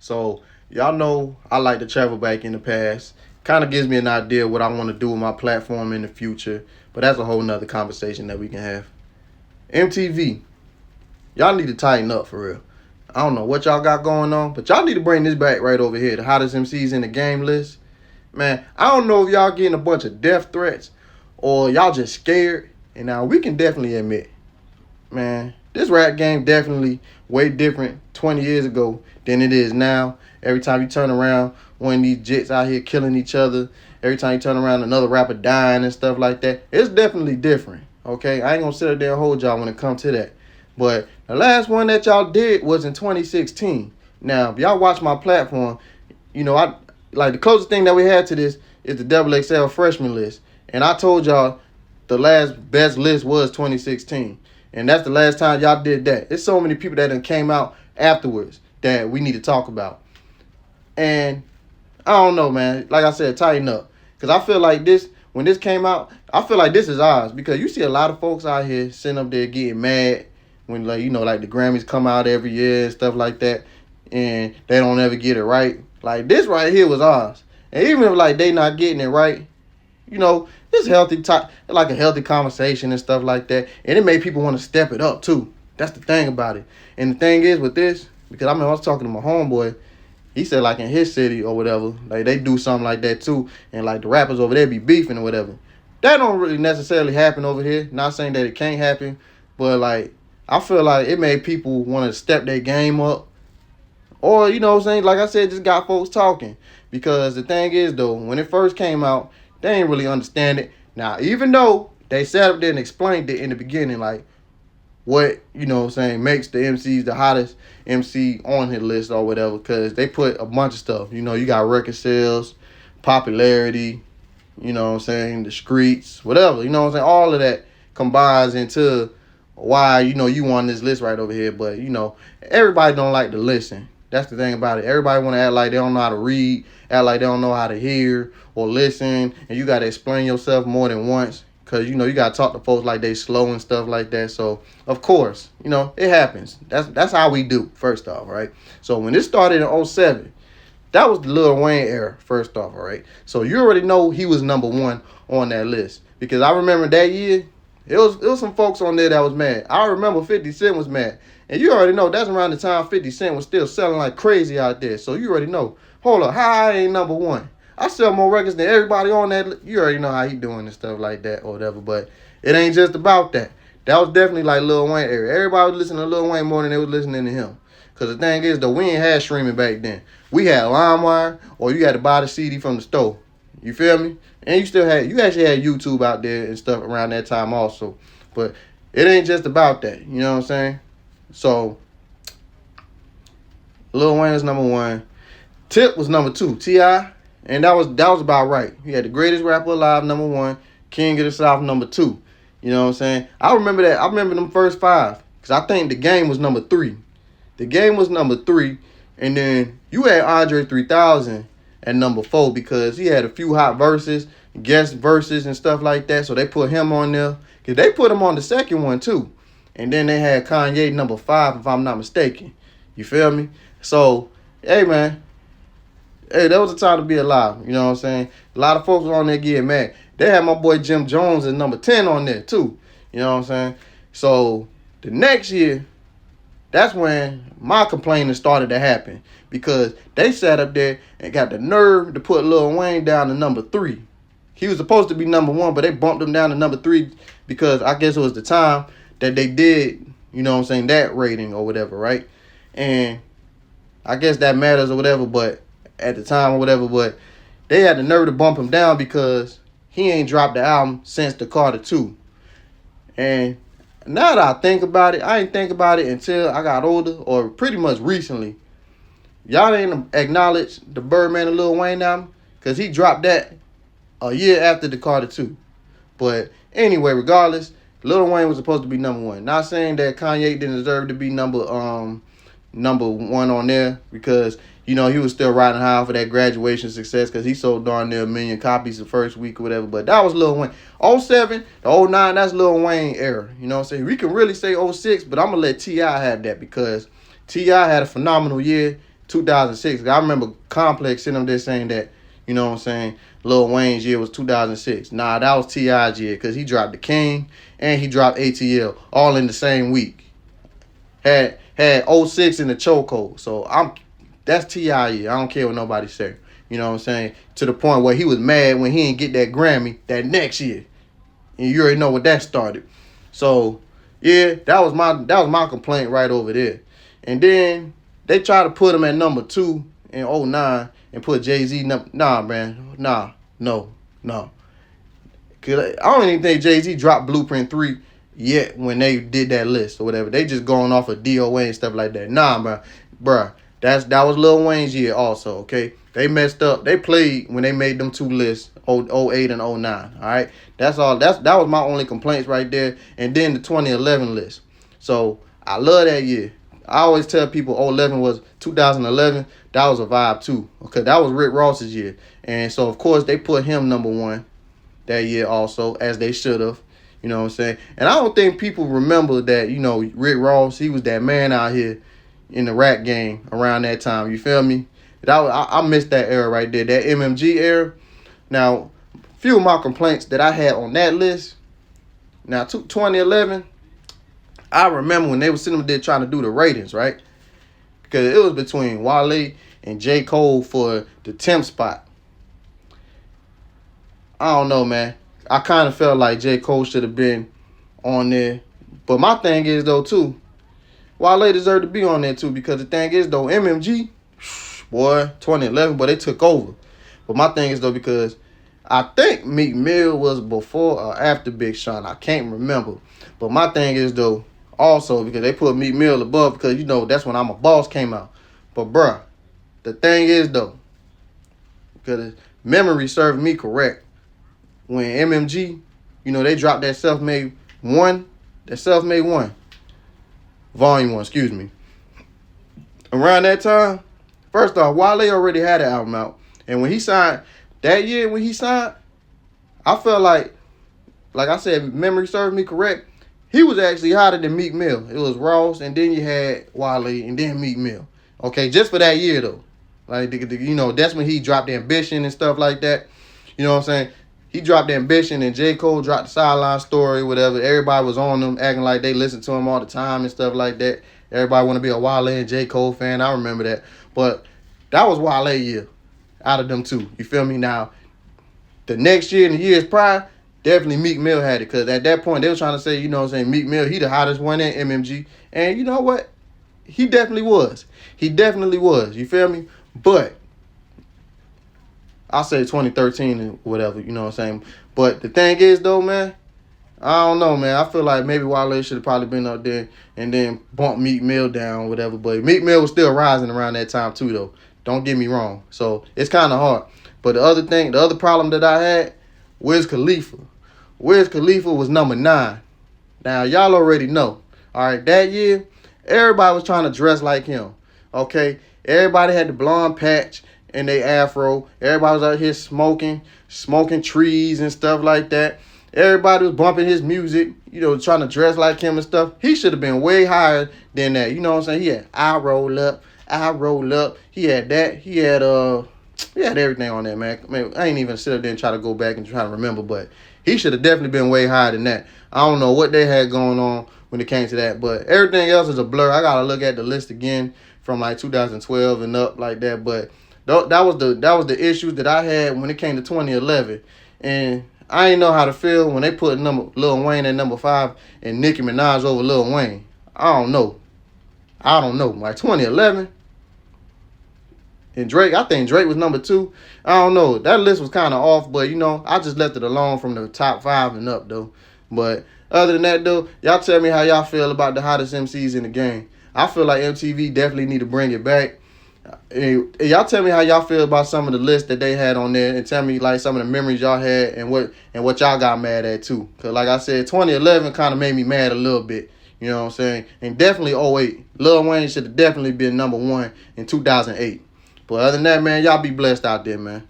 So y'all know I like to travel back in the past. Kind of gives me an idea what I want to do with my platform in the future. But that's a whole nother conversation that we can have. MTV, y'all need to tighten up for real. I don't know what y'all got going on, but y'all need to bring this back right over here. The hottest MCs in the game list. Man, I don't know if y'all getting a bunch of death threats or y'all just scared. And now we can definitely admit, man, this rap game definitely way different 20 years ago than it is now. Every time you turn around, one of these jits out here killing each other. Every time you turn around, another rapper dying and stuff like that. It's definitely different, okay? I ain't gonna sit up there and hold y'all when it comes to that. But the last one that y'all did was in 2016. Now, if y'all watch my platform, I like the closest thing that we had to this is the Double XL freshman list. And I told y'all the last best list was 2016. And that's the last time y'all did that. There's so many people that done came out afterwards that we need to talk about. And I don't know, man. Like I said, tighten up. Because I feel like this, when this came out, I feel like this is ours. Because you see a lot of folks out here sitting up there getting mad when, like the Grammys come out every year and stuff like that. And they don't ever get it right. Like, this right here was ours. And even if, like, they not getting it right, it's healthy, like a healthy conversation and stuff like that. And it made people want to step it up, too. That's the thing about it. And the thing is with this, because I was talking to my homeboy, he said, like, in his city or whatever, like, they do something like that, too. And, like, the rappers over there be beefing or whatever. That don't really necessarily happen over here. Not saying that it can't happen. But, like, I feel like it made people want to step their game up. Or, you know what I'm saying? Like I said, just got folks talking. Because the thing is, though, when it first came out, they ain't really understand it. Now, even though they sat up there and explained it in the beginning, like, what, makes the MCs the hottest MC on his list or whatever, because they put a bunch of stuff. You got record sales, popularity, the streets, whatever. All of that combines into why, you on this list right over here. But, everybody don't like to listen. That's the thing about it. Everybody want to act like they don't know how to read, act like they don't know how to hear or listen, and you got to explain yourself more than once because, you got to talk to folks like they slow and stuff like that. So, of course, it happens. That's how we do, first off, right? So, when this started in '07, that was the Lil Wayne era, first off, all right? So, you already know he was number one on that list because I remember that year, it was some folks on there that was mad. I remember 50 Cent was mad. And you already know that's around the time 50 Cent was still selling like crazy out there. So you already know. Hold up, how I ain't number one? I sell more records than everybody on that. You already know how he doing and stuff like that or whatever. But it ain't just about that. That was definitely like Lil Wayne era. Everybody was listening to Lil Wayne more than they was listening to him. Because the thing is, though, we ain't had streaming back then. We had LimeWire or you had to buy the CD from the store. You feel me? And you actually had YouTube out there and stuff around that time also. But it ain't just about that. You know what I'm saying? So, Lil Wayne was number one. Tip was number two. T.I. And that was about right. He had the greatest rapper alive, number one. King of the South, number two. You know what I'm saying? I remember that. I remember them first five. Because I think The Game was number three. The Game was number three. And then you had Andre 3000 at number four because he had a few hot verses, guest verses and stuff like that. So they put him on there. Because they put him on the second one too. And then they had Kanye number 5, if I'm not mistaken. You feel me? So, hey, man. Hey, that was a time to be alive. You know what I'm saying? A lot of folks on there getting mad. They had my boy Jim Jones at number 10 on there, too. You know what I'm saying? So, the next year, that's when my complaining started to happen. Because they sat up there and got the nerve to put Lil Wayne down to number 3. He was supposed to be number 1, but they bumped him down to number 3 because I guess it was the time that they did, that rating or whatever, right? And I guess that matters or whatever, but at the time or whatever, but they had the nerve to bump him down because he ain't dropped the album since the Carter 2. And now that I think about it, I ain't think about it until I got older or pretty much recently. Y'all didn't acknowledge the Birdman and Lil Wayne album because he dropped that a year after the Carter 2. But anyway, regardless, Lil Wayne was supposed to be number 1. Not saying that Kanye didn't deserve to be number 1 on there because, he was still riding high for that graduation success because he sold darn near 1 million copies the first week or whatever. But that was Lil Wayne. '07 to '09, that's Lil Wayne era. You know what I'm saying? We can really say '06, but I'm going to let T.I. have that because T.I. had a phenomenal year. 2006. I remember Complex sitting up there saying that, you know what I'm saying, Lil Wayne's year was 2006. Nah, that was T.I.'s year because he dropped The King and he dropped ATL all in the same week. Had '06 in the chokehold. So that's T.I. year. I don't care what nobody say. You know what I'm saying? To the point where he was mad when he didn't get that Grammy that next year. And you already know what that started. So yeah, that was my complaint right over there. And then they tried to put him at number 2 in '09 and put Jay-Z nah, man. No. Cause I don't even think Jay-Z dropped Blueprint 3 yet when they did that list or whatever. They just going off of DOA and stuff like that. Nah, man. Bruh. That was Lil Wayne's year also, okay? They messed up. They played when they made them 2 lists, '08 and '09. Alright? That's all. That was my only complaints right there. And then the 2011 list. So I love that year. I always tell people 2011, that was a vibe too. Okay, that was Rick Ross's year. And so of course they put him number 1 that year also, as they should have. You know what I'm saying? And I don't think people remember that, Rick Ross, he was that man out here in the rap game around that time. You feel me? I missed that era right there, that MMG era. Now, few of my complaints that I had on that list. Now, 2011, I remember when they were sitting there trying to do the ratings, right? Because it was between Wale and J. Cole for the 10th spot. I don't know, man. I kind of felt like J. Cole should have been on there. But my thing is, though, too, Wale deserved to be on there, too, because the thing is, though, MMG, boy, 2011, but they took over. But my thing is, though, because I think Meek Mill was before or after Big Sean. I can't remember. But my thing is, though, also, because they put Meek Mill above, because, that's when I'm a Boss came out. But, bruh, the thing is, though, because memory served me correct, when MMG, they dropped that Self-Made 1, Volume 1, excuse me. Around that time, first off, Wale already had an album out. And when he signed, that year when he signed, I felt like I said, memory served me correct, he was actually hotter than Meek Mill. It was Ross, and then you had Wale, and then Meek Mill. Okay, just for that year, though. Like, that's when he dropped Ambition and stuff like that. You know what I'm saying? He dropped Ambition, and J. Cole dropped the Sideline Story, whatever. Everybody was on them, acting like they listened to him all the time and stuff like that. Everybody want to be a Wale and J. Cole fan. I remember that. But that was Wale year out of them two. You feel me? Now, the next year and the years prior, definitely Meek Mill had it. Because at that point, they were trying to say, Meek Mill, he the hottest one in MMG. And you know what? He definitely was. You feel me? But I say 2013 and whatever, you know what I'm saying? But the thing is, though, man, I don't know, man. I feel like maybe Wale should have probably been up there and then bump Meek Mill down, whatever. But Meek Mill was still rising around that time, too, though. Don't get me wrong. So it's kind of hard. But the other problem that I had, Wiz Khalifa. Wiz Khalifa was number 9. Now, y'all already know. All right, that year, everybody was trying to dress like him. Okay? Everybody had the blonde patch and they afro. Everybody was out here smoking trees and stuff like that. Everybody was bumping his music, trying to dress like him and stuff. He should have been way higher than that. You know what I'm saying? He had I Roll Up. He had that. He had everything on that, man. I ain't even sit up there and try to go back and try to remember, but he should have definitely been way higher than that. I don't know what they had going on when it came to that, but everything else is a blur. I gotta look at the list again from like 2012 and up like that, but that was the issues that I had when it came to 2011, and I ain't know how to feel when they put Lil Wayne at number 5 and Nicki Minaj over Lil Wayne. I don't know. Like 2011, and Drake. I think Drake was number 2. I don't know. That list was kind of off, but I just left it alone from the top 5 and up though. But other than that though, y'all tell me how y'all feel about the hottest MCs in the game. I feel like MTV definitely need to bring it back. And y'all tell me how y'all feel about some of the lists that they had on there, and tell me like some of the memories y'all had and what y'all got mad at too. Cause like I said, 2011 kind of made me mad a little bit. You know what I'm saying? And definitely '08. Lil Wayne should have definitely been number 1 in 2008. But other than that, man, y'all be blessed out there, man.